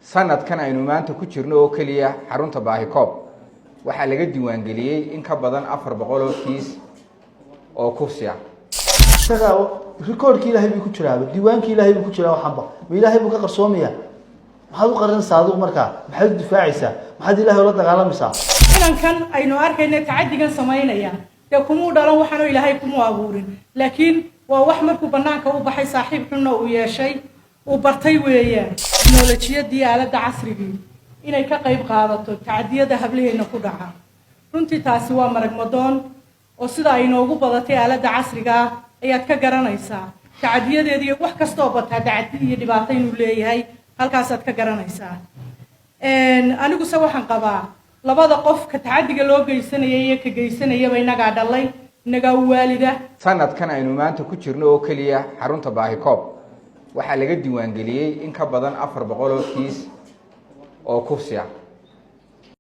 sanadkan aynu maanta ku jirno oo kaliya xarunta Baahikoob waxa laga diiwaan galiyay in ka badan 400 oo kiis oo kufsi ah. rikoorkii Ilaahay buu ku jiraa, diiwaankii Ilaahay buu ku jiraa waxanba. Ma Ilaahay buu ka qarsoomaya. Maxaad u qarinaysaa adigu markaa? Maxaad difaacaysaa? Maxaad Ilaahay la dagaalamaysaa? kan aynu arkayna tacadigan sameeynaya kuma dhalan waxaanu Ilaahay kuma abuurin, laakiin waa wax markuu banaanka u baxay saaxiib xun oo yeeshay oo bartay weeyaan teknolojiyadii aalada casriga inay ka qayb qaadato tacadiyada hableena ku dhaca. runtii taasi waa marag madoon oo sida ay noogu badatay aalada casriga ayaad ka garanaysaa tacadiyadeedii wax kasta oo bataa tacadi iyo dhibaato inuu leeyahay halkaas aad ka garanaysaa. anigu waxaan qabaa labada qof ka tacadiga loo geysanayay iyo ka geysanayaba inaga dhalay inaga waalida. sanadkan aynu maanta ku jirno oo kaliya xarunta Baahikoob waxa laga diiwaan galiyay in ka badan 400 oo kiis oo kufsi ah.